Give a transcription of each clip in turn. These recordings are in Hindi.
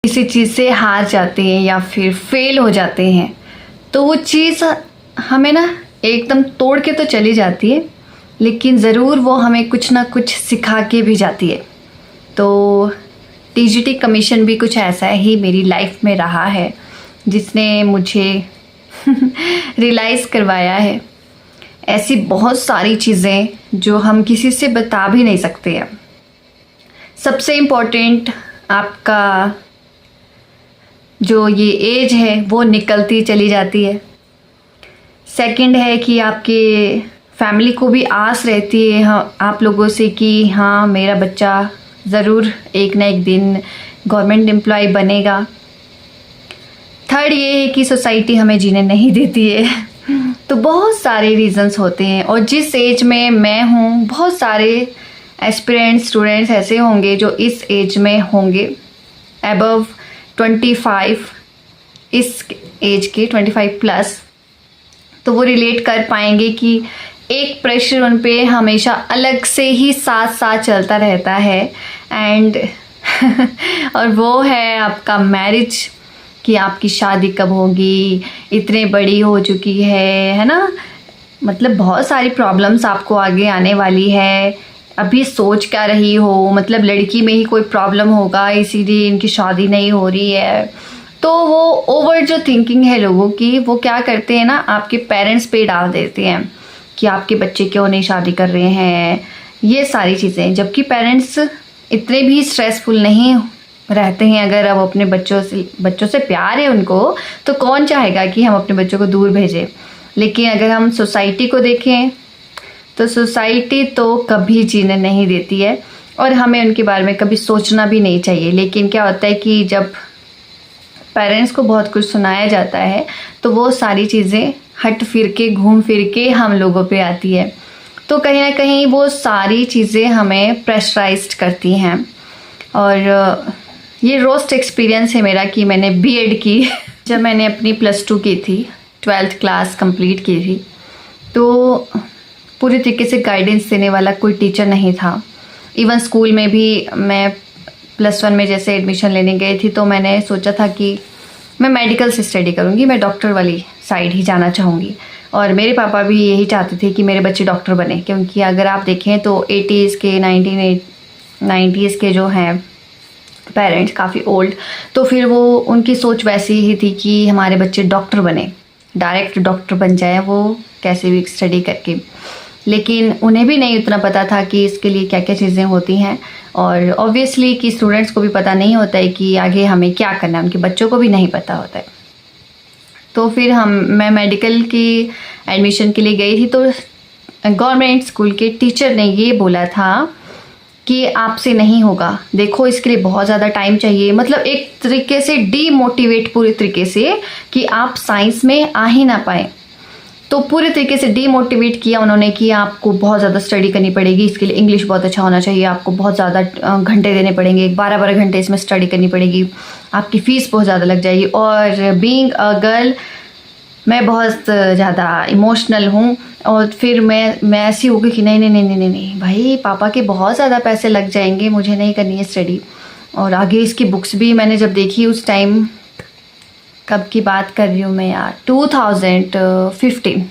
किसी चीज़ से हार जाते हैं या फिर फेल हो जाते हैं तो वो चीज़ हमें ना एकदम तोड़ के तो चली जाती है, लेकिन ज़रूर वो हमें कुछ ना कुछ सिखा के भी जाती है। तो टीजीटी कमीशन भी कुछ ऐसा ही मेरी लाइफ में रहा है जिसने मुझे रियलाइज़ करवाया है ऐसी बहुत सारी चीज़ें जो हम किसी से बता भी नहीं सकते हैं। सबसे इम्पोर्टेंट आपका जो ये एज है वो निकलती चली जाती है। सेकंड है कि आपके फैमिली को भी आस रहती है आप लोगों से कि हाँ मेरा बच्चा ज़रूर एक ना एक दिन गवर्नमेंट एम्प्लॉय बनेगा। थर्ड ये है कि सोसाइटी हमें जीने नहीं देती है। तो बहुत सारे रीज़न्स होते हैं और जिस एज में मैं हूँ बहुत सारे एस्पिरेंट स्टूडेंट्स ऐसे होंगे जो इस एज में होंगे अबव 25, इस एज के 25 प्लस, तो वो रिलेट कर पाएंगे कि एक प्रेशर उन पे हमेशा अलग से ही साथ साथ चलता रहता है एंड और वो है आपका मैरिज, कि आपकी शादी कब होगी, इतने बड़ी हो चुकी है ना। मतलब बहुत सारी प्रॉब्लम्स आपको आगे आने वाली है। अभी सोच क्या रही हो, मतलब लड़की में ही कोई प्रॉब्लम होगा इसीलिए इनकी शादी नहीं हो रही है। तो वो ओवर जो थिंकिंग है लोगों की, वो क्या करते हैं ना आपके पेरेंट्स पे डाल देते हैं कि आपके बच्चे क्यों नहीं शादी कर रहे हैं, ये सारी चीज़ें। जबकि पेरेंट्स इतने भी स्ट्रेसफुल नहीं रहते हैं। अगर अब अपने बच्चों से प्यार है उनको, तो कौन चाहेगा कि हम अपने बच्चों को दूर भेजें। लेकिन अगर हम सोसाइटी को देखें तो सोसाइटी तो कभी जीने नहीं देती है और हमें उनके बारे में कभी सोचना भी नहीं चाहिए। लेकिन क्या होता है कि जब पेरेंट्स को बहुत कुछ सुनाया जाता है तो वो सारी चीज़ें हट फिर के घूम फिर के हम लोगों पे आती है। तो कहीं ना कहीं वो सारी चीज़ें हमें प्रेशराइज्ड करती हैं। और ये रोस्ट एक्सपीरियंस है मेरा कि मैंने बीएड की जब मैंने अपनी +2 की थी, 12th क्लास कंप्लीट की थी, तो पूरी तरीके से गाइडेंस देने वाला कोई टीचर नहीं था। इवन स्कूल में भी मैं +1 में जैसे एडमिशन लेने गई थी तो मैंने सोचा था कि मैं मेडिकल से स्टडी करूँगी, मैं डॉक्टर वाली साइड ही जाना चाहूँगी। और मेरे पापा भी यही चाहते थे कि मेरे बच्चे डॉक्टर बने, क्योंकि अगर आप देखें तो 80s के 1990s के जो हैं पेरेंट्स काफ़ी ओल्ड, तो फिर वो उनकी सोच वैसी ही थी कि हमारे बच्चे डॉक्टर बने, डायरेक्ट डॉक्टर बन जाए वो कैसे भी स्टडी करके। लेकिन उन्हें भी नहीं उतना पता था कि इसके लिए क्या क्या चीज़ें होती हैं। और ऑब्वियसली कि स्टूडेंट्स को भी पता नहीं होता है कि आगे हमें क्या करना है, उनके बच्चों को भी नहीं पता होता है। तो फिर मैं मेडिकल की एडमिशन के लिए गई थी, तो गवर्नमेंट स्कूल के टीचर ने ये बोला था कि आपसे नहीं होगा, देखो इसके लिए बहुत ज़्यादा टाइम चाहिए। मतलब एक तरीके से डीमोटिवेट पूरी तरीके से कि आप साइंस में आ ही ना पाए। तो पूरे तरीके से डीमोटिवेट किया उन्होंने कि आपको बहुत ज़्यादा स्टडी करनी पड़ेगी, इसके लिए इंग्लिश बहुत अच्छा होना चाहिए, आपको बहुत ज़्यादा घंटे देने पड़ेंगे, 12-12 घंटे इसमें स्टडी करनी पड़ेगी, आपकी फ़ीस बहुत ज़्यादा लग जाएगी। और बीइंग अ गर्ल मैं बहुत ज़्यादा इमोशनल हूँ और फिर मैं ऐसी हो गई कि नहीं नहीं नहीं नहीं नहीं भाई, पापा के बहुत ज़्यादा पैसे लग जाएंगे, मुझे नहीं करनी है स्टडी। और आगे इसकी बुक्स भी मैंने जब देखी उस टाइम, कब की बात कर रही हूँ मैं यार, 2015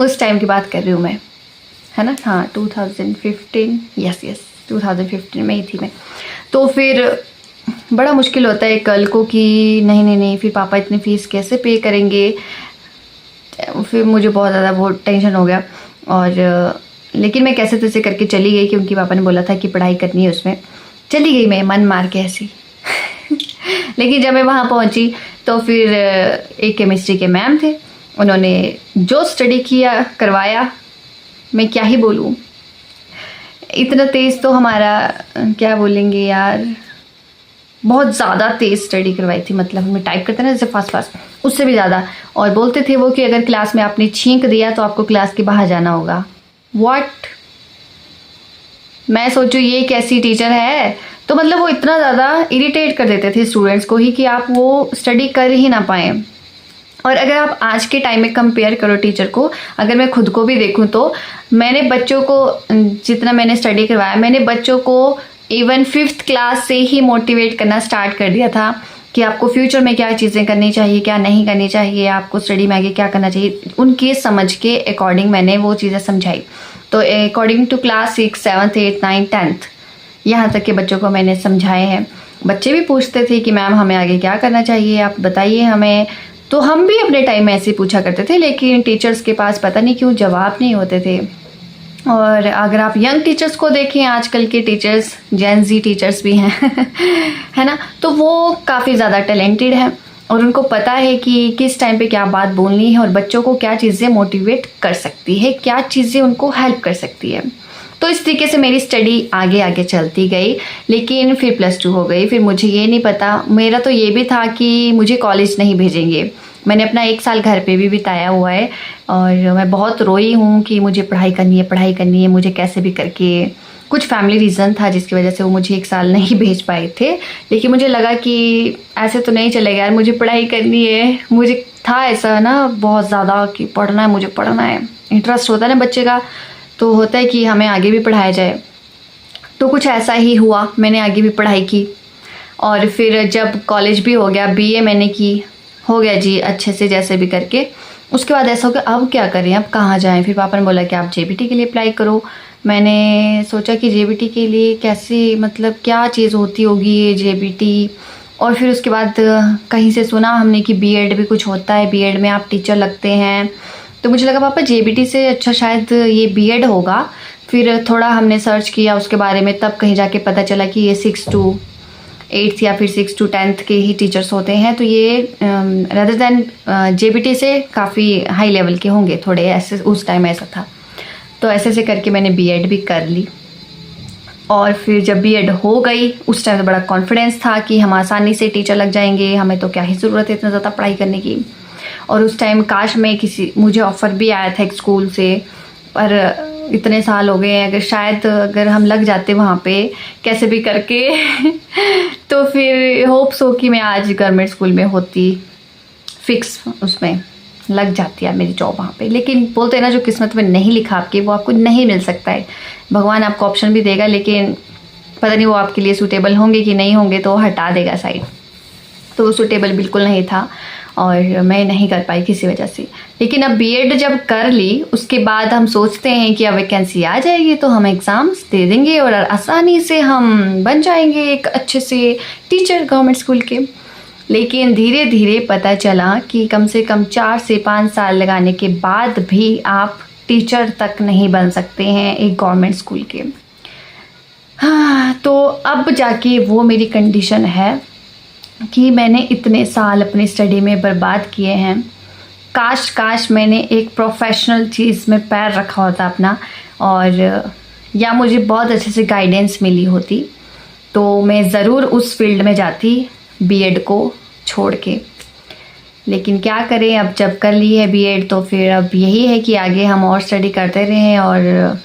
उस टाइम की बात कर रही हूँ मैं, है ना। हाँ 2015, यस 2015 में ही थी मैं। तो फिर बड़ा मुश्किल होता है कल को कि नहीं नहीं नहीं फिर पापा इतनी फ़ीस कैसे पे करेंगे। फिर मुझे बहुत ज़्यादा वो टेंशन हो गया। और लेकिन मैं कैसे तैसे करके चली गई, क्योंकि पापा ने बोला था कि पढ़ाई करनी है, उसमें चली गई मैं मन मार के ऐसी। लेकिन जब मैं वहाँ पहुँची तो फिर एक केमिस्ट्री के मैम थे, उन्होंने जो स्टडी किया करवाया, मैं क्या ही बोलूँ। इतना तेज़ तो हमारा क्या बोलेंगे यार, बहुत ज़्यादा तेज़ स्टडी करवाई थी। मतलब हमें टाइप करते ना जैसे फास्ट, उससे भी ज़्यादा। और बोलते थे वो कि अगर क्लास में आपने छींक दिया तो आपको क्लास के बाहर जाना होगा। व्हाट, मैं सोचूं ये कैसी टीचर है। तो मतलब वो इतना ज़्यादा इरिटेट कर देते थे स्टूडेंट्स को ही कि आप वो स्टडी कर ही ना पाएँ। और अगर आप आज के टाइम में कंपेयर करो टीचर को, अगर मैं खुद को भी देखूं तो मैंने बच्चों को जितना मैंने स्टडी करवाया, मैंने बच्चों को इवन 5th क्लास से ही मोटिवेट करना स्टार्ट कर दिया था कि आपको फ्यूचर में क्या चीज़ें करनी चाहिए, क्या नहीं करनी चाहिए, आपको स्टडी में आगे क्या करना चाहिए। उनके समझ के अकॉर्डिंग मैंने वो चीज़ें समझाई। तो अकॉर्डिंग टू क्लास 6, 7, 8, 9, 10th यहाँ तक के बच्चों को मैंने समझाए हैं। बच्चे भी पूछते थे कि मैम हमें आगे क्या करना चाहिए, आप बताइए हमें। तो हम भी अपने टाइम में ऐसे पूछा करते थे, लेकिन टीचर्स के पास पता नहीं क्यों जवाब नहीं होते थे। और अगर आप यंग टीचर्स को देखें, आजकल के टीचर्स जेन ज़ी टीचर्स भी हैं है ना, तो वो काफ़ी ज़्यादा टैलेंटेड हैं और उनको पता है कि किस टाइम पे क्या बात बोलनी है और बच्चों को क्या चीज़ें मोटिवेट कर सकती है, क्या चीज़ें उनको हेल्प कर सकती है। तो इस तरीके से मेरी स्टडी आगे आगे चलती गई। लेकिन फिर +2 हो गई। फिर मुझे ये नहीं पता, मेरा तो ये भी था कि मुझे कॉलेज नहीं भेजेंगे। मैंने अपना 1 साल घर पे भी बिताया हुआ है और मैं बहुत रोई हूँ कि मुझे पढ़ाई करनी है, मुझे कैसे भी करके। कुछ फैमिली रीज़न था जिसकी वजह से वो मुझे 1 साल नहीं भेज पाए थे, लेकिन मुझे लगा कि ऐसे तो नहीं चलेगा यार, मुझे पढ़ाई करनी है। मुझे था ऐसा ना बहुत ज़्यादा कि पढ़ना है, मुझे पढ़ना है। इंटरेस्ट होता है ना बच्चे का, तो होता है कि हमें आगे भी पढ़ाया जाए। तो कुछ ऐसा ही हुआ, मैंने आगे भी पढ़ाई की और फिर जब कॉलेज भी हो गया, BA मैंने की, हो गया जी अच्छे से जैसे भी करके। उसके बाद ऐसा हो गया अब क्या करें, अब कहाँ जाएं। फिर पापा ने बोला कि आप JBT के लिए अप्लाई करो। मैंने सोचा कि JBT के लिए कैसे, मतलब क्या चीज़ होती होगी ये JBT। और फिर उसके बाद कहीं से सुना हमने कि BEd भी कुछ होता है, BEd में आप टीचर लगते हैं। तो मुझे लगा पापा JBT से अच्छा शायद ये BEd होगा। फिर थोड़ा हमने सर्च किया उसके बारे में, तब कहीं जाके पता चला कि ये 6 to 8 या फिर 6 to 10th के ही टीचर्स होते हैं। तो ये रदर दैन JBT से काफ़ी हाई लेवल के होंगे थोड़े, ऐसे उस टाइम ऐसा था। तो ऐसे करके मैंने BEd भी कर ली। और फिर जब BEd हो गई उस टाइम तो बड़ा कॉन्फिडेंस था कि हम आसानी से टीचर लग जाएंगे, हमें तो क्या ही ज़रूरत है इतना ज़्यादा पढ़ाई करने की। और उस टाइम काश में मुझे ऑफ़र भी आया था एक स्कूल से, पर इतने साल हो गए हैं, अगर हम लग जाते वहाँ पे कैसे भी करके तो फिर होप्स हो कि मैं आज गवर्नमेंट स्कूल में होती, फिक्स उसमें लग जाती है मेरी जॉब वहाँ पे। लेकिन बोलते हैं ना, जो किस्मत में नहीं लिखा आपकी वो आपको नहीं मिल सकता है। भगवान आपको ऑप्शन भी देगा, लेकिन पता नहीं वो आपके लिए सूटेबल होंगे कि नहीं होंगे, तो हटा देगा साइड। तो वो सूटेबल बिल्कुल नहीं था और मैं नहीं कर पाई किसी वजह से। लेकिन अब BEd जब कर ली उसके बाद हम सोचते हैं कि अब वैकेंसी आ जाएगी तो हम एग्ज़ाम्स दे देंगे और आसानी से हम बन जाएंगे एक अच्छे से टीचर गवर्नमेंट स्कूल के। लेकिन धीरे धीरे पता चला कि कम से कम 4 से 5 साल लगाने के बाद भी आप टीचर तक नहीं बन सकते हैं एक गवर्नमेंट स्कूल के। हाँ, तो अब जाके वो मेरी कंडीशन है कि मैंने इतने साल अपनी स्टडी में बर्बाद किए हैं। काश मैंने एक प्रोफेशनल चीज़ में पैर रखा होता अपना, और या मुझे बहुत अच्छे से गाइडेंस मिली होती तो मैं ज़रूर उस फील्ड में जाती BEd को छोड़ के। लेकिन क्या करें, अब जब कर ली है BEd तो फिर अब यही है कि आगे हम और स्टडी करते रहें और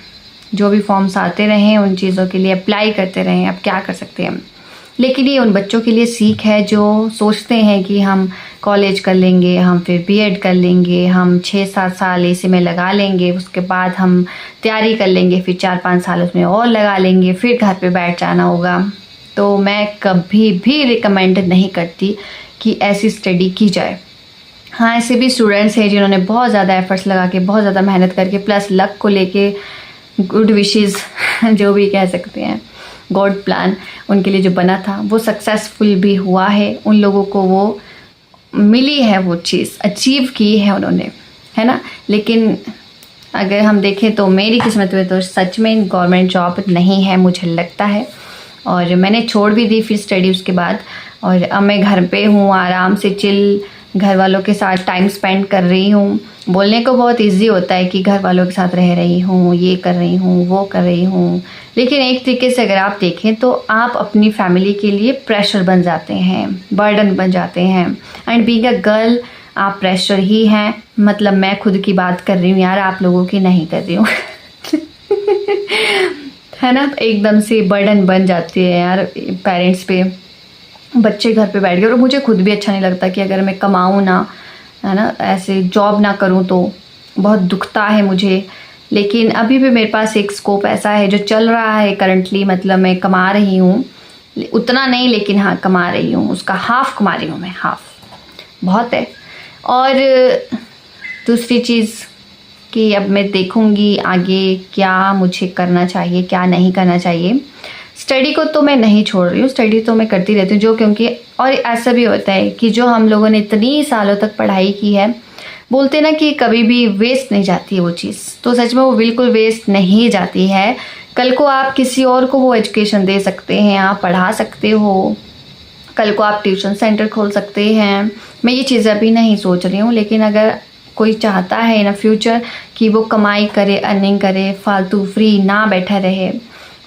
जो भी फॉर्म्स आते रहें उन चीज़ों के लिए अप्लाई करते रहें। अब क्या कर सकते हैं हम। लेकिन ये उन बच्चों के लिए सीख है जो सोचते हैं कि हम कॉलेज कर लेंगे, हम फिर BEd कर लेंगे, हम 6-7 साल इसी में लगा लेंगे, उसके बाद हम तैयारी कर लेंगे, फिर 4-5 साल उसमें और लगा लेंगे, फिर घर पे बैठ जाना होगा। तो मैं कभी भी रिकमेंड नहीं करती कि ऐसी स्टडी की जाए। हाँ, ऐसे भी स्टूडेंट्स हैं जिन्होंने बहुत ज़्यादा एफर्ट्स लगा के, बहुत ज़्यादा मेहनत करके, प्लस लक को लेके, गुड विशेस जो भी कह सकते हैं, गॉड प्लान उनके लिए जो बना था वो सक्सेसफुल भी हुआ है। उन लोगों को वो मिली है, वो चीज़ अचीव की है उन्होंने, है ना। लेकिन अगर हम देखें तो मेरी किस्मत में तो सच में गवर्नमेंट जॉब नहीं है, मुझे लगता है। और मैंने छोड़ भी दी फिर स्टडी उसके बाद, और अब मैं घर पे हूँ, आराम से चिल घर वालों के साथ टाइम स्पेंड कर रही हूँ। बोलने को बहुत इजी होता है कि घर वालों के साथ रह रही हूँ, ये कर रही हूँ, वो कर रही हूँ, लेकिन एक तरीके से अगर आप देखें तो आप अपनी फैमिली के लिए प्रेशर बन जाते हैं, बर्डन बन जाते हैं। एंड बीइंग अ गर्ल आप प्रेशर ही हैं। मतलब मैं खुद की बात कर रही हूँ यार, आप लोगों की नहीं कर रही हूँ है ना। एकदम से बर्डन बन जाती है यार पेरेंट्स पे, बच्चे घर पे बैठ गए। और मुझे खुद भी अच्छा नहीं लगता कि अगर मैं कमाऊँ ना, है ना, ऐसे जॉब ना करूँ तो बहुत दुखता है मुझे लेकिन अभी भी मेरे पास एक स्कोप ऐसा है जो चल रहा है करंटली, मतलब मैं कमा रही हूँ, उतना नहीं लेकिन हाँ कमा रही हूँ, उसका हाफ कमा रही हूँ मैं, हाफ बहुत है। और दूसरी चीज़ कि अब मैं देखूँगी आगे क्या मुझे करना चाहिए क्या नहीं करना चाहिए। स्टडी को तो मैं नहीं छोड़ रही हूँ, स्टडी तो मैं करती रहती हूँ, जो क्योंकि और ऐसा भी होता है कि जो हम लोगों ने इतनी सालों तक पढ़ाई की है, बोलते ना कि कभी भी वेस्ट नहीं जाती है वो चीज़, तो सच में वो बिल्कुल वेस्ट नहीं जाती है। कल को आप किसी और को वो एजुकेशन दे सकते हैं, आप पढ़ा सकते हो, कल को आप ट्यूशन सेंटर खोल सकते हैं। मैं ये चीज़ें अभी नहीं सोच रही हूँ, लेकिन अगर कोई चाहता है इन फ्यूचर कि वो कमाई करे, अर्निंग करे, फालतू फ्री ना बैठा रहे,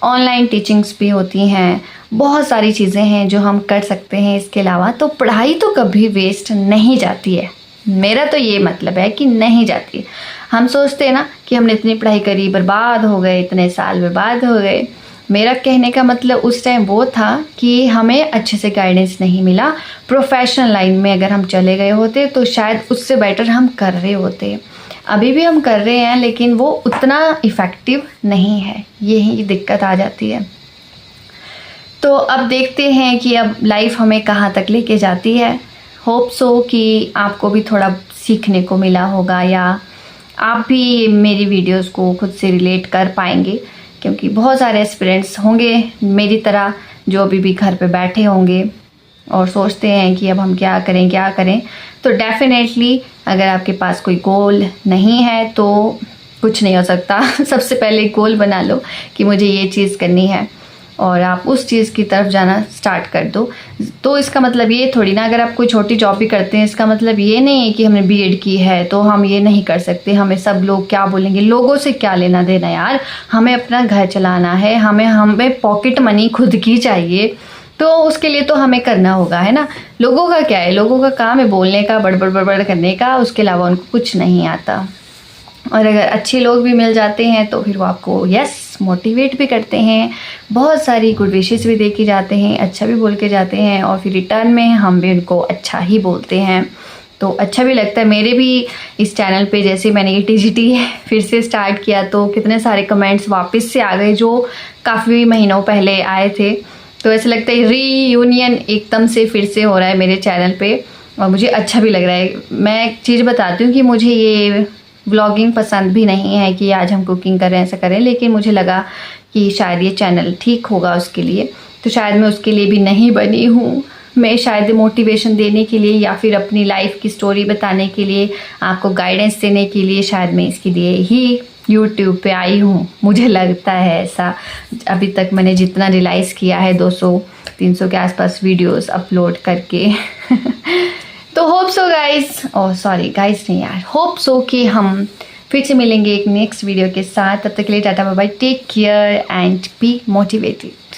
ऑनलाइन टीचिंग्स भी होती हैं, बहुत सारी चीज़ें हैं जो हम कर सकते हैं इसके अलावा। तो पढ़ाई तो कभी वेस्ट नहीं जाती है, मेरा तो ये मतलब है कि नहीं जाती। हम सोचते हैं ना कि हमने इतनी पढ़ाई करी, बर्बाद हो गए, इतने साल बर्बाद हो गए। मेरा कहने का मतलब उस टाइम वो था कि हमें अच्छे से गाइडेंस नहीं मिला। प्रोफेशनल लाइन में अगर हम चले गए होते तो शायद उससे बेटर हम कर रहे होते। अभी भी हम कर रहे हैं लेकिन वो उतना इफ़ेक्टिव नहीं है, यही दिक्कत आ जाती है। तो अब देखते हैं कि अब लाइफ हमें कहाँ तक लेके जाती है। होप सो कि आपको भी थोड़ा सीखने को मिला होगा, या आप भी मेरी वीडियोस को खुद से रिलेट कर पाएंगे, क्योंकि बहुत सारे एस्पिरेंट्स होंगे मेरी तरह जो अभी भी घर पे बैठे होंगे और सोचते हैं कि अब हम क्या करें। तो डेफिनेटली अगर आपके पास कोई गोल नहीं है तो कुछ नहीं हो सकता। सबसे पहले गोल बना लो कि मुझे ये चीज़ करनी है, और आप उस चीज़ की तरफ जाना स्टार्ट कर दो। तो इसका मतलब ये थोड़ी ना, अगर आप कोई छोटी जॉब भी करते हैं, इसका मतलब ये नहीं है कि हमने बीएड की है तो हम ये नहीं कर सकते, हमें सब लोग क्या बोलेंगे, लोगों से क्या लेना देना यार। हमें अपना घर चलाना है, हमें पॉकेट मनी खुद की चाहिए, तो उसके लिए तो हमें करना होगा, है ना। लोगों का क्या है, लोगों का काम है बोलने का, बड़बड़ करने का, उसके अलावा उनको कुछ नहीं आता। और अगर अच्छे लोग भी मिल जाते हैं तो फिर वो आपको मोटिवेट भी करते हैं, बहुत सारी गुड विशेस भी दे के जाते हैं, अच्छा भी बोल के जाते हैं, और फिर रिटर्न में हम भी उनको अच्छा ही बोलते हैं, तो अच्छा भी लगता है। मेरे भी इस चैनल पे जैसे मैंने ये टीजीटी फिर से स्टार्ट किया तो कितने सारे कमेंट्स वापस से आ गए जो काफ़ी महीनों पहले आए थे, तो ऐसा लगता है रीयूनियन एकदम से फिर से हो रहा है मेरे चैनल पे, और मुझे अच्छा भी लग रहा है। मैं एक चीज़ बताती हूँ कि मुझे ये व्लॉगिंग पसंद भी नहीं है कि आज हम कुकिंग करें, ऐसा करें, लेकिन मुझे लगा कि शायद ये चैनल ठीक होगा उसके लिए, तो शायद मैं उसके लिए भी नहीं बनी हूँ। मैं शायद मोटिवेशन देने के लिए या फिर अपनी लाइफ की स्टोरी बताने के लिए, आपको गाइडेंस देने के लिए, शायद मैं इसके लिए ही यूट्यूब पे आई हूँ, मुझे लगता है ऐसा। अभी तक मैंने जितना रियलाइज़ किया है 200-300 के आसपास वीडियोस अपलोड करके। तो hope so guys, sorry guys नहीं यार, होप सो कि हम फिर से मिलेंगे एक नेक्स्ट वीडियो के साथ। तब तक के लिए tata bye bye, take care and be motivated.